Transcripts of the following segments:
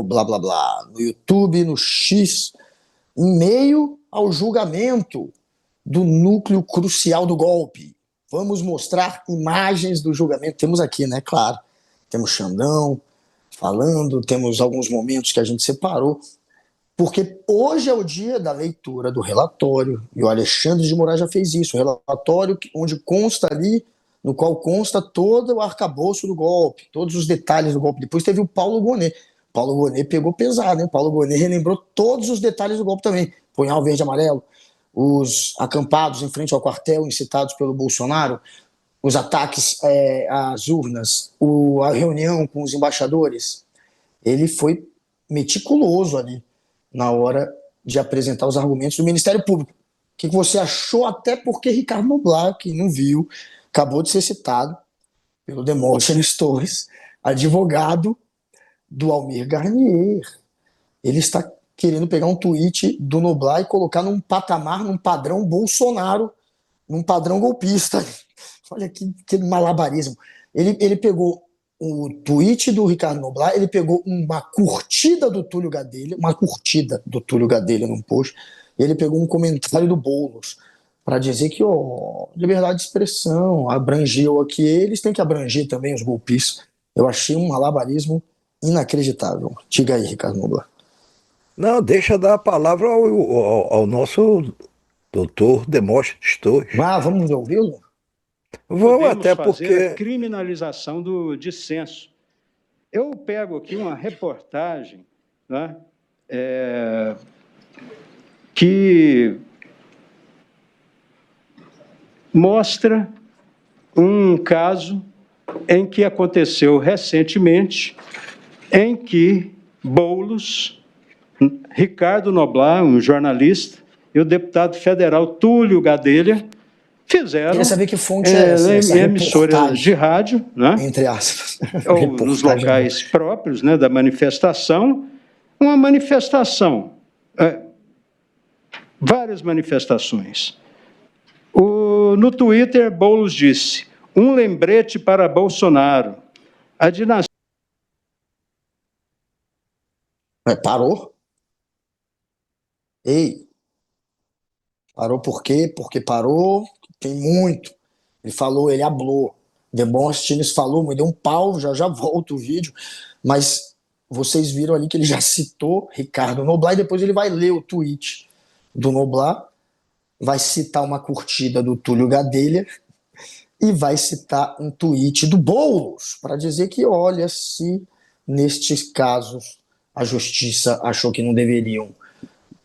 blá blá blá, no YouTube, no X, em meio ao julgamento do núcleo crucial do golpe. Vamos mostrar imagens do julgamento. Temos aqui, né? Claro. Temos Xandão falando, temos alguns momentos que a gente separou, porque hoje é o dia da leitura do relatório, e o Alexandre de Moraes já fez isso, o relatório onde consta ali, no qual consta todo o arcabouço do golpe, todos os detalhes do golpe. Depois teve o Paulo Gonet. Paulo Gonet pegou pesado, hein? Paulo Gonet relembrou todos os detalhes do golpe também. Punhal verde e amarelo, os acampados em frente ao quartel incitados pelo Bolsonaro, os ataques às urnas, a reunião com os embaixadores. Ele foi meticuloso ali na hora de apresentar os argumentos do Ministério Público. O que você achou? Até porque Ricardo Noblat, que não viu, acabou de ser citado pelo Demóstenes Torres, advogado do Almir Garnier. Ele está querendo pegar um tweet do Noblat e colocar num patamar, num padrão Bolsonaro, num padrão golpista. Olha que malabarismo. Ele pegou o tweet do Ricardo Noblat, ele pegou uma curtida do Túlio Gadelha, num post, e ele pegou um comentário do Boulos para dizer que liberdade de expressão abrangeu aqui, eles têm que abranger também os golpistas. Eu achei um malabarismo inacreditável. Diga aí, Ricardo Noblat. Não, deixa dar a palavra ao nosso doutor Demóstenes Torres. Vamos ouvi-lo? Vamos, até fazer porque a criminalização do dissenso. Eu pego aqui uma reportagem, né, que mostra um caso em que aconteceu recentemente, em que Boulos, Ricardo Noblat, um jornalista, e o deputado federal Túlio Gadelha fizeram. Queria saber que fonte é essa emissoras de rádio, né? Entre aspas. Ou nos locais próprios, né, da manifestação, uma manifestação, várias manifestações. No Twitter, Boulos disse: um lembrete para Bolsonaro. A dinastia. Parou? Ei, parou por quê? Porque parou, tem muito. Ele falou, ele hablou. Demóstenes falou, me deu um pau, já volta o vídeo. Mas vocês viram ali que ele já citou Ricardo Noblat e depois ele vai ler o tweet do Noblat, vai citar uma curtida do Túlio Gadelha e vai citar um tweet do Boulos para dizer que, olha, se nestes casos a justiça achou que não deveriam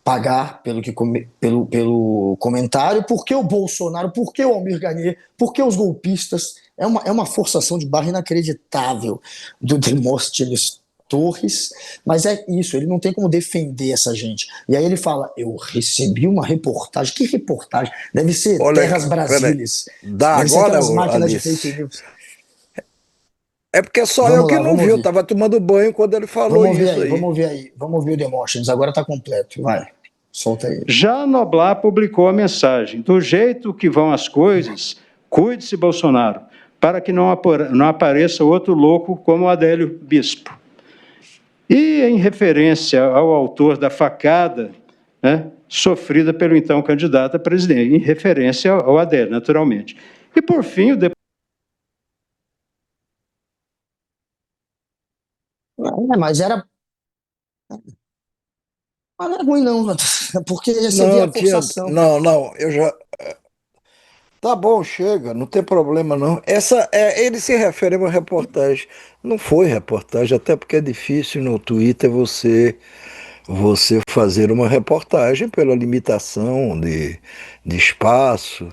pagar pelo comentário, por que o Bolsonaro, por que o Almir Garnier, por que os golpistas? É uma forçação de barra inacreditável do Demóstenes Torres, mas é isso, ele não tem como defender essa gente. E aí ele fala, eu recebi uma reportagem, que reportagem? Deve ser Terras Brasílias, deve ser aquelas máquinas de fake news. É porque só eu que não viu, eu tava tomando banho quando ele falou isso aí. Vamos ouvir o Demóstenes, agora tá completo, vai, solta aí. Já Noblat publicou a mensagem, do jeito que vão as coisas, cuide-se, Bolsonaro, para que não apareça outro louco como o Adélio Bispo. E em referência ao autor da facada, né, sofrida pelo então candidato a presidente, em referência ao Adélio, naturalmente. E, por fim, o mas era... Mas não é ruim não, porque você vê a forçação. Não, eu já... Tá bom, chega, não tem problema não. Ele se refere a uma reportagem. Não foi reportagem, até porque é difícil no Twitter você fazer uma reportagem pela limitação de espaço,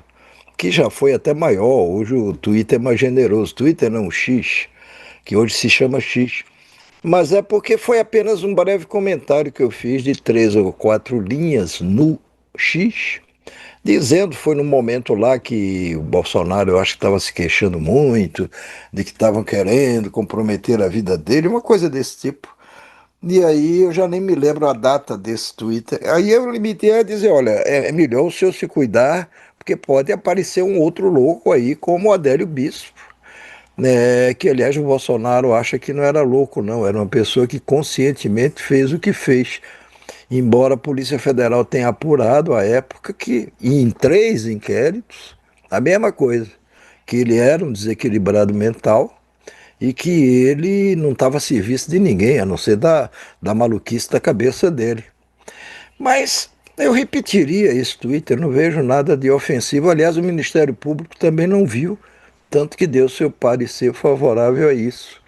que já foi até maior. Hoje o Twitter é mais generoso. Twitter não, o X, que hoje se chama X. Mas é porque foi apenas um breve comentário que eu fiz de 3 ou 4 linhas no X, dizendo, foi num momento lá que o Bolsonaro, eu acho que estava se queixando muito, de que estavam querendo comprometer a vida dele, uma coisa desse tipo. E aí eu já nem me lembro a data desse Twitter. Aí eu limitei a dizer, olha, é melhor o senhor se cuidar, porque pode aparecer um outro louco aí, como o Adélio Bispo. que aliás o Bolsonaro acha que não era louco, não, era uma pessoa que conscientemente fez o que fez. Embora a Polícia Federal tenha apurado à época que, em 3 inquéritos, a mesma coisa, que ele era um desequilibrado mental e que ele não estava a serviço de ninguém, a não ser da maluquice da cabeça dele. Mas eu repetiria esse Twitter, não vejo nada de ofensivo. Aliás, o Ministério Público também não viu, tanto que deu seu parecer favorável a isso.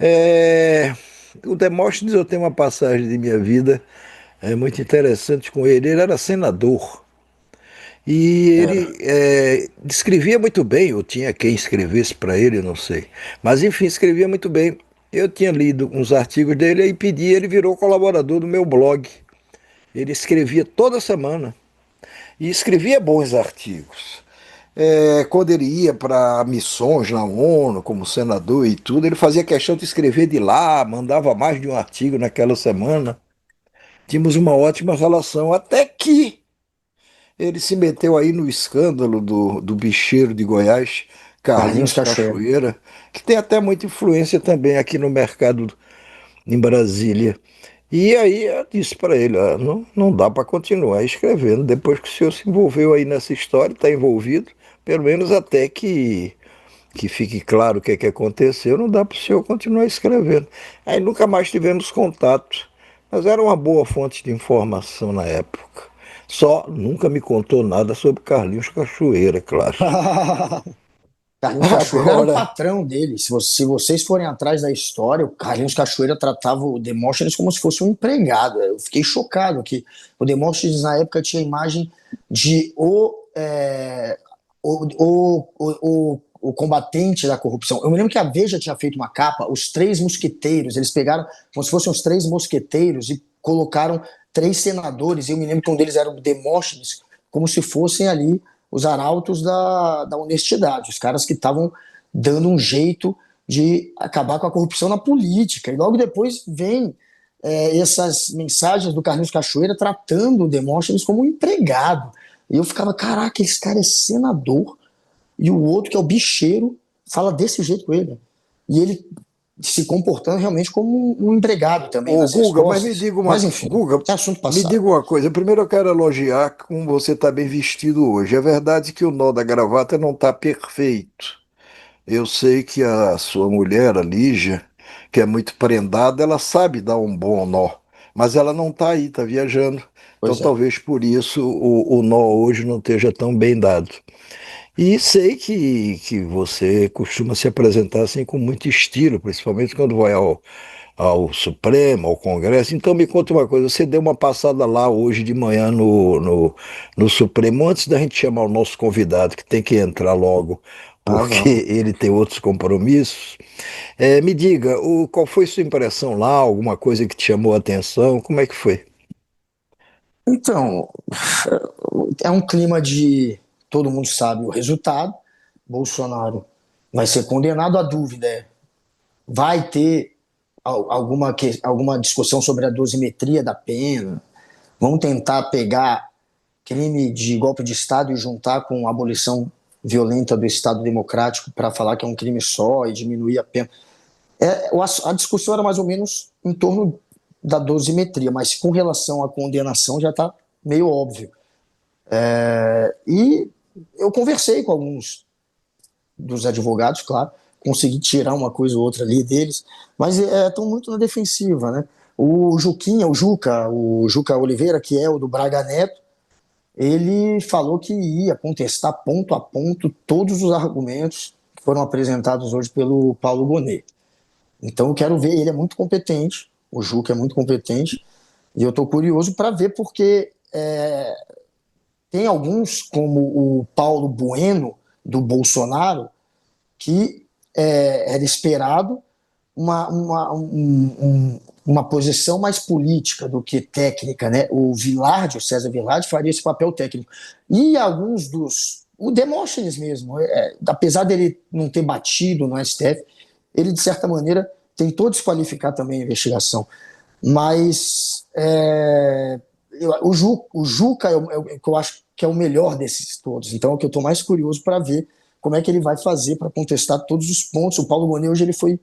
É, o Demóstenes, eu tenho uma passagem de minha vida muito interessante com ele. Ele era senador e Era. ele escrevia muito bem, ou tinha quem escrevesse para ele, eu não sei. Mas enfim, escrevia muito bem. Eu tinha lido uns artigos dele e pedi, ele virou colaborador do meu blog. Ele escrevia toda semana e escrevia bons artigos. Quando ele ia para missões na ONU, como senador e tudo, ele fazia questão de escrever de lá, mandava mais de um artigo naquela semana. Tínhamos uma ótima relação, até que ele se meteu aí no escândalo do bicheiro de Goiás, Carlinhos Carlinhos Cachoeira. Cachoeira, que tem até muita influência também aqui no mercado em Brasília. E aí eu disse para ele, não dá para continuar escrevendo, depois que o senhor se envolveu aí nessa história, está envolvido, pelo menos até que fique claro o que é que aconteceu, não dá para o senhor continuar escrevendo. Aí nunca mais tivemos contato, mas era uma boa fonte de informação na época. Só nunca me contou nada sobre Carlinhos Cachoeira, claro. Carlinhos Cachoeira era o Agora, patrão dele. Se vocês forem atrás da história, o Carlinhos Cachoeira tratava o Demóstenes como se fosse um empregado. Eu fiquei chocado que o Demóstenes, na época, tinha a imagem de o combatente da corrupção. Eu me lembro que a Veja tinha feito uma capa, os três mosqueteiros. Eles pegaram como se fossem os três mosqueteiros e colocaram três senadores. Eu me lembro que um deles era o Demóstenes, como se fossem ali os arautos da honestidade, os caras que estavam dando um jeito de acabar com a corrupção na política. E logo depois vem essas mensagens do Carlinhos Cachoeira tratando o Demóstenes como um empregado. E eu ficava, caraca, esse cara é senador, e o outro, que é o bicheiro, fala desse jeito com ele. E ele se comportando realmente como um empregado também ô nas Guga, mas me respostas. diga uma, Mas enfim, Guga, é assunto me passado. diga uma coisa. Primeiro eu quero elogiar como você está bem vestido hoje. É verdade que o nó da gravata não está perfeito. Eu sei que a sua mulher, a Lígia, que é muito prendada, ela sabe dar um bom nó, mas ela não está aí, está viajando. Então Pois é. talvez por isso o nó hoje não esteja tão bem dado. E sei que você costuma se apresentar assim com muito estilo, principalmente quando vai ao Supremo, ao Congresso. Então me conta uma coisa, você deu uma passada lá hoje de manhã no Supremo, antes da gente chamar o nosso convidado, que tem que entrar logo, Ah, porque vamos. ele tem outros compromissos. Me diga, qual foi sua impressão lá? Alguma coisa que te chamou a atenção? Como é que foi? Então, é um clima de todo mundo sabe o resultado. Bolsonaro vai ser condenado. A dúvida é: vai ter alguma discussão sobre a dosimetria da pena? Vamos tentar pegar crime de golpe de Estado e juntar com a abolição violenta do Estado Democrático para falar que é um crime só e diminuir a pena? A discussão era mais ou menos em torno da dosimetria, mas com relação à condenação já está meio óbvio. E eu conversei com alguns dos advogados, claro, consegui tirar uma coisa ou outra ali deles, mas estão muito na defensiva, né? O Juca Oliveira, que é o do Braga Neto, ele falou que ia contestar ponto a ponto todos os argumentos que foram apresentados hoje pelo Paulo Gonet. Então eu quero ver, ele é muito competente, o Juca é muito competente, e eu estou curioso para ver porque tem alguns, como o Paulo Bueno, do Bolsonaro, que era esperado uma posição mais política do que técnica, né? O Vilardi, o César Vilardi, faria esse papel técnico. E alguns o Demóstenes mesmo, apesar dele não ter batido no STF, ele, de certa maneira, tentou desqualificar também a investigação. Mas o Juca é o que eu acho que é o melhor desses todos. Então é o que eu estou mais curioso para ver como é que ele vai fazer para contestar todos os pontos. O Paulo Gonet hoje ele foi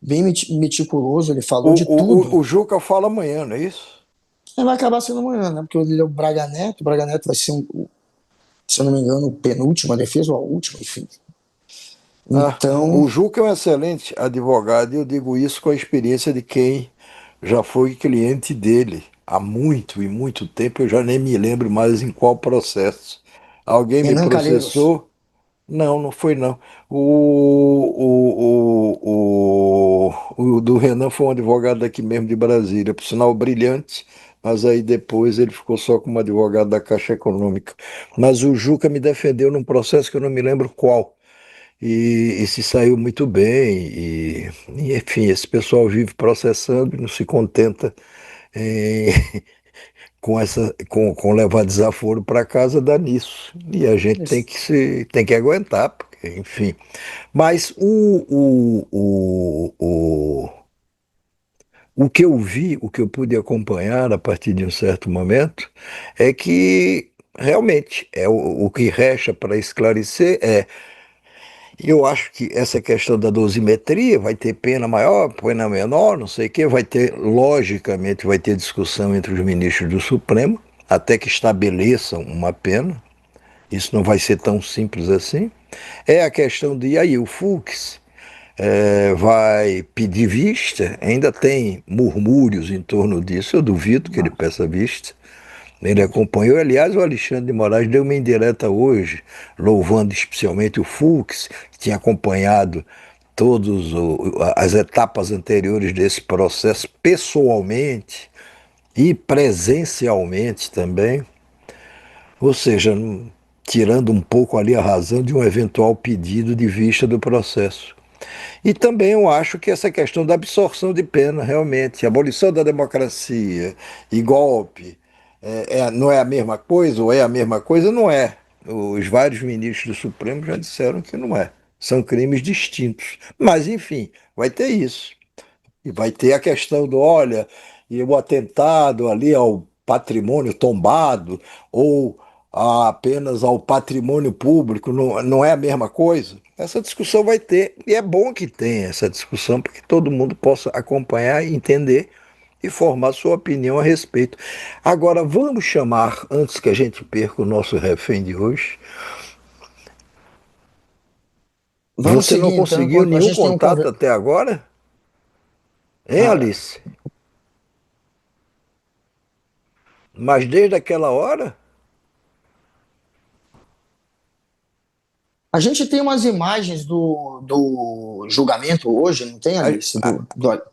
bem meticuloso, ele falou de tudo. O Juca fala amanhã, não é isso? Vai acabar sendo amanhã, né? Porque ele é o Braga Neto vai ser, se eu não me engano, penúltima defesa ou a última, enfim. Então, o Juca é um excelente advogado e eu digo isso com a experiência de quem já foi cliente dele há muito e muito tempo, eu já nem me lembro mais em qual processo. Alguém me Renan Calheiros. processou. Não, não foi não. O do Renan foi um advogado daqui mesmo de Brasília, por sinal brilhante, mas aí depois ele ficou só como advogado da Caixa Econômica. Mas o Juca me defendeu num processo que eu não me lembro qual. E se saiu muito bem. Enfim, esse pessoal vive processando e não se contenta em, com levar desaforo para casa, dá nisso. E a gente tem que aguentar, porque, enfim. Mas o que eu vi, o que eu pude acompanhar a partir de um certo momento, é que realmente o que resta para esclarecer é. Eu acho que essa questão da dosimetria vai ter pena maior, pena menor, não sei o quê, vai ter, logicamente, vai ter discussão entre os ministros do Supremo, até que estabeleçam uma pena. Isso não vai ser tão simples assim. É a questão de, e aí, o Fux vai pedir vista, ainda tem murmúrios em torno disso, eu duvido que ele peça vista. Ele acompanhou, aliás, o Alexandre de Moraes deu uma indireta hoje, louvando especialmente o Fux, que tinha acompanhado todas as etapas anteriores desse processo pessoalmente e presencialmente também, ou seja, tirando um pouco ali a razão de um eventual pedido de vista do processo. E também eu acho que essa questão da absorção de pena, realmente, abolição da democracia e golpe, não é a mesma coisa, ou é a mesma coisa? Não é. Os vários ministros do Supremo já disseram que não é. São crimes distintos. Mas, enfim, vai ter isso. E vai ter a questão do, olha, e o atentado ali ao patrimônio tombado, ou apenas ao patrimônio público, não é a mesma coisa? Essa discussão vai ter, e é bom que tenha essa discussão, para que todo mundo possa acompanhar e entender e formar sua opinião a respeito. Agora, vamos chamar, antes que a gente perca o nosso refém de hoje, vamos você não seguir então, conseguiu enquanto a nenhum gente tem um contato até agora? Hein, Ah, Alice? Mas desde aquela hora? a gente tem umas imagens do julgamento hoje, não tem, A- Alice? a-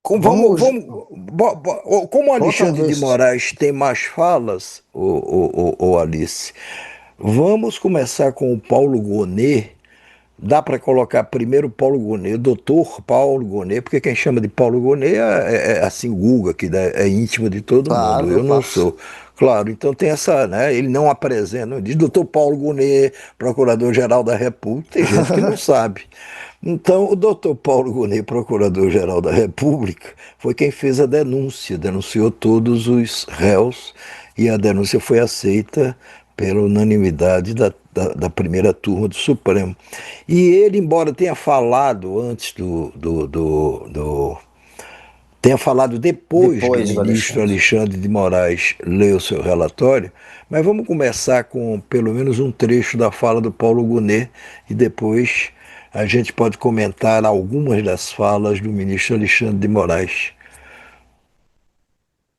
Vamos, Como o bota Alexandre ver de se. Moraes tem mais falas, o Alice, vamos começar com o Paulo Gonet. Dá para colocar primeiro o Paulo Gonet, o doutor Paulo Gonet, porque quem chama de Paulo Gonet é assim, Guga, que é íntimo de todo mundo. Claro, eu Eu não faço. sou. Claro, então tem essa, né? Ele não apresenta, não diz doutor Paulo Gonet, procurador-geral da República, tem gente que não sabe. Então, o doutor Paulo Gonet, procurador-geral da República, foi quem fez a denúncia, denunciou todos os réus e a denúncia foi aceita pela unanimidade da primeira turma do Supremo. E ele, embora tenha falado antes tenha falado depois do Depois do ministro Alexandre. Alexandre de Moraes ler o seu relatório, mas vamos começar com pelo menos um trecho da fala do Paulo Gonet e depois a gente pode comentar algumas das falas do ministro Alexandre de Moraes.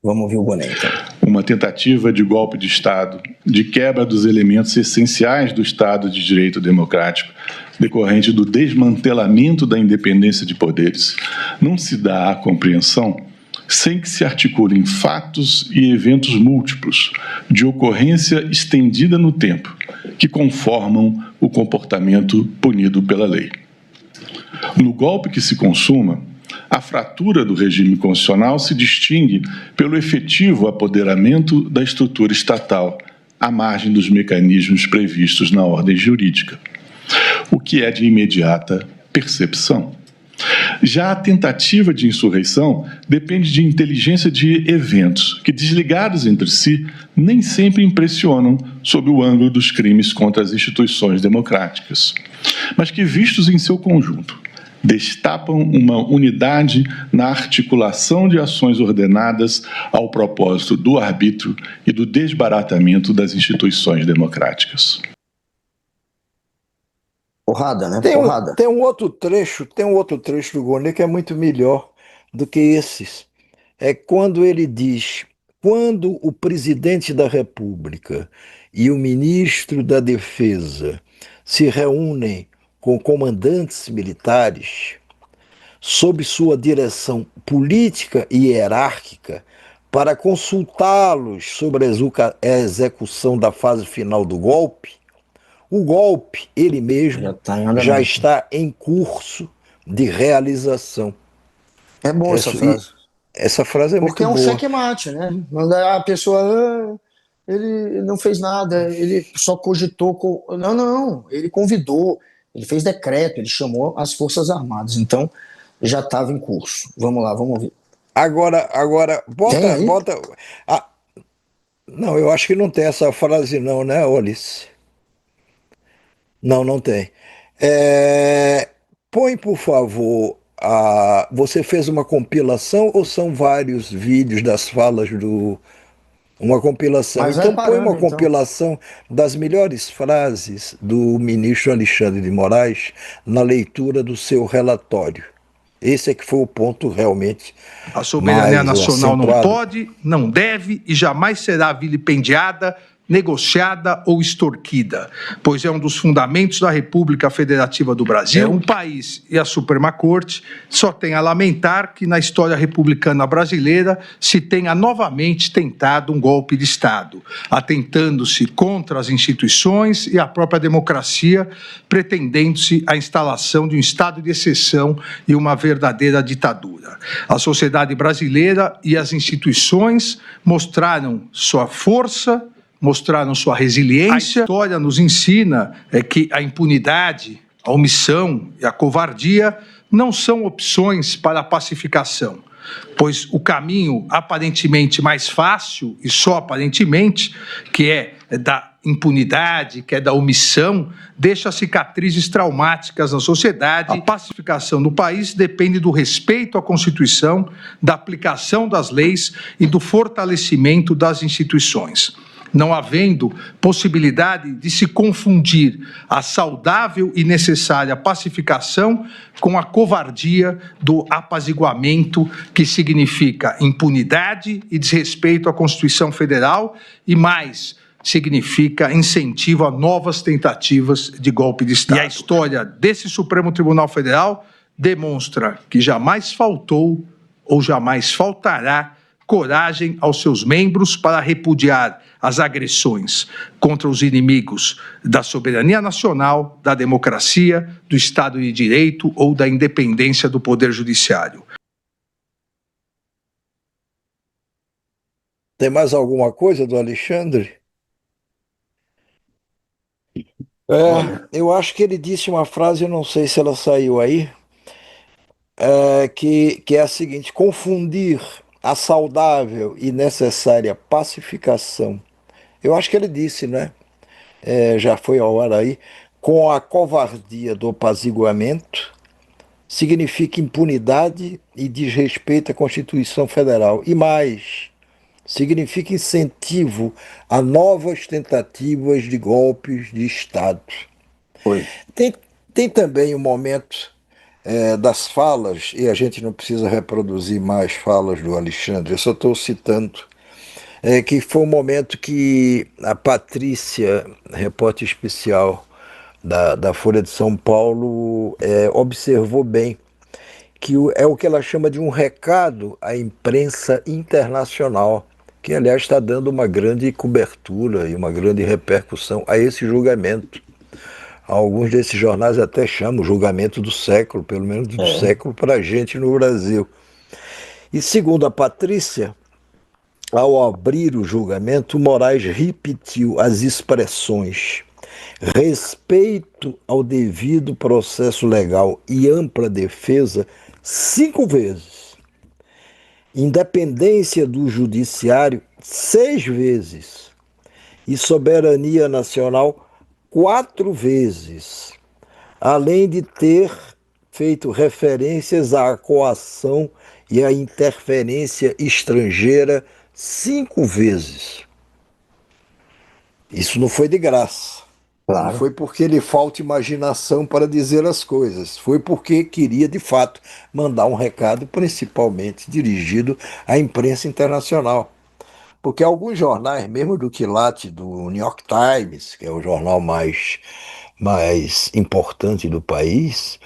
Vamos ouvir o Boné, então. Uma tentativa de golpe de Estado, de quebra dos elementos essenciais do Estado de Direito Democrático, decorrente do desmantelamento da independência de poderes, não se dá à compreensão sem que se articulem fatos e eventos múltiplos, de ocorrência estendida no tempo, que conformam o comportamento punido pela lei. No golpe que se consuma, a fratura do regime constitucional se distingue pelo efetivo apoderamento da estrutura estatal, à margem dos mecanismos previstos na ordem jurídica, o que é de imediata percepção. Já a tentativa de insurreição depende de inteligência de eventos, que, desligados entre si, nem sempre impressionam sob o ângulo dos crimes contra as instituições democráticas, mas que, vistos em seu conjunto, destapam uma unidade na articulação de ações ordenadas ao propósito do arbítrio e do desbaratamento das instituições democráticas. Porrada, né? Porrada. Tem um outro trecho do Gonê que é muito melhor do que esses. É quando ele diz: quando o presidente da República e o ministro da Defesa se reúnem com comandantes militares, sob sua direção política e hierárquica, para consultá-los sobre a execução da fase final do golpe, o golpe, ele mesmo, já está em curso de realização. É bom essa frase. Essa frase é muito boa. Porque é um xeque-mate, né? A pessoa, ele não fez nada, ele só cogitou. Não, ele convidou, ele fez decreto, ele chamou as Forças Armadas. Então, já estava em curso. Vamos lá, vamos ouvir. Agora bota. Não, eu acho que não tem essa frase não, né, Ulisses? Não tem. Põe, por favor, você fez uma compilação ou são vários vídeos das falas do... Uma compilação. Mas então põe uma compilação das melhores frases do ministro Alexandre de Moraes na leitura do seu relatório. Esse é que foi o ponto realmente. A soberania nacional não pode, não deve e jamais será vilipendiada, negociada ou extorquida, pois é um dos fundamentos da República Federativa do Brasil. O país e a Suprema Corte só têm a lamentar que na história republicana brasileira se tenha novamente tentado um golpe de Estado, atentando-se contra as instituições e a própria democracia, pretendendo-se a instalação de um estado de exceção e uma verdadeira ditadura. A sociedade brasileira e as instituições mostraram sua força, mostraram sua resiliência. A história nos ensina que a impunidade, a omissão e a covardia não são opções para a pacificação, pois o caminho aparentemente mais fácil, e só aparentemente, que é da impunidade, que é da omissão, deixa cicatrizes traumáticas na sociedade. A pacificação do país depende do respeito à Constituição, da aplicação das leis e do fortalecimento das instituições. Não havendo possibilidade de se confundir a saudável e necessária pacificação com a covardia do apaziguamento, que significa impunidade e desrespeito à Constituição Federal e, mais, significa incentivo a novas tentativas de golpe de Estado. E a história desse Supremo Tribunal Federal demonstra que jamais faltou ou jamais faltará coragem aos seus membros para repudiar as agressões contra os inimigos da soberania nacional, da democracia, do Estado de Direito ou da independência do Poder Judiciário. Tem mais alguma coisa do Alexandre? Eu acho que ele disse uma frase, eu não sei se ela saiu aí, que é a seguinte: confundir a saudável e necessária pacificação, eu acho que ele disse, né? Já foi a hora aí, com a covardia do apaziguamento, significa impunidade e desrespeito à Constituição Federal. E mais, significa incentivo a novas tentativas de golpes de Estado. Tem também um momento das falas, e a gente não precisa reproduzir mais falas do Alexandre, eu só estou citando, que foi um momento que a Patrícia, repórter especial da Folha de São Paulo, observou bem, que é o que ela chama de um recado à imprensa internacional, que aliás está dando uma grande cobertura e uma grande repercussão a esse julgamento. Alguns desses jornais até chamam o julgamento do século, pelo menos do século para a gente no Brasil. E segundo a Patrícia, ao abrir o julgamento, Moraes repetiu as expressões respeito ao devido processo legal e ampla defesa 5 vezes. Independência do judiciário, 6 vezes. E soberania nacional, 4 vezes. Além de ter feito referências à coação e à interferência estrangeira 5 vezes. Isso não foi de graça. Claro. Não foi porque lhe falta imaginação para dizer as coisas. Foi porque queria, de fato, mandar um recado, principalmente dirigido à imprensa internacional. Porque alguns jornais, mesmo do quilate do New York Times, que é o jornal mais importante do país,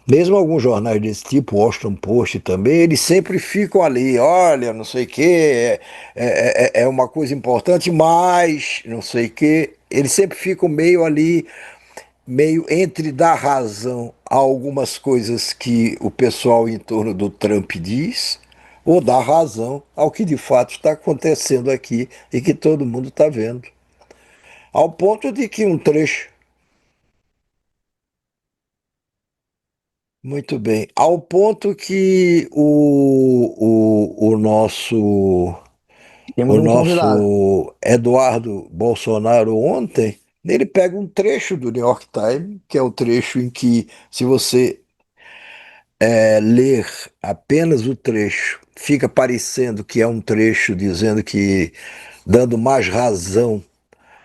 mesmo alguns jornais desse tipo, Washington Post também, eles sempre ficam ali, olha, não sei o quê, é uma coisa importante, mas não sei o quê. Eles sempre ficam meio ali, meio entre dar razão a algumas coisas que o pessoal em torno do Trump diz, ou dar razão ao que de fato está acontecendo aqui e que todo mundo está vendo. Ao ponto de que um trecho. Muito bem. Ao ponto que Temos o um convidado. nosso Eduardo Bolsonaro ontem, ele pega um trecho do New York Times, que é o trecho em que, se você ler apenas o trecho, fica parecendo que é um trecho dizendo que, dando mais razão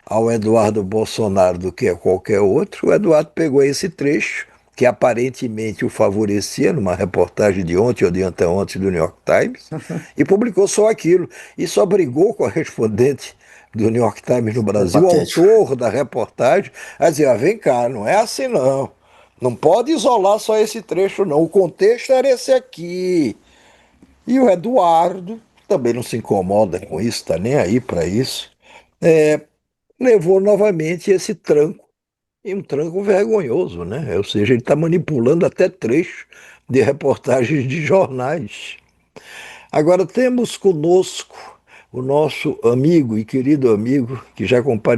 ao Eduardo Bolsonaro do que a qualquer outro. O Eduardo pegou esse trecho, que aparentemente o favorecia, numa reportagem de ontem ou de anteontem do New York Times, e publicou só aquilo. E só brigou com o correspondente do New York Times no É Brasil, o patético. autor da reportagem, a dizer, vem cá, não é assim não. Não pode isolar só esse trecho, não. O contexto era esse aqui. E o Eduardo também não se incomoda com isso, está nem aí para isso. Levou novamente esse tranco, e um tranco vergonhoso, né? Ou seja, ele está manipulando até trecho de reportagens de jornais. Agora temos conosco o nosso amigo e querido amigo, que já compareceu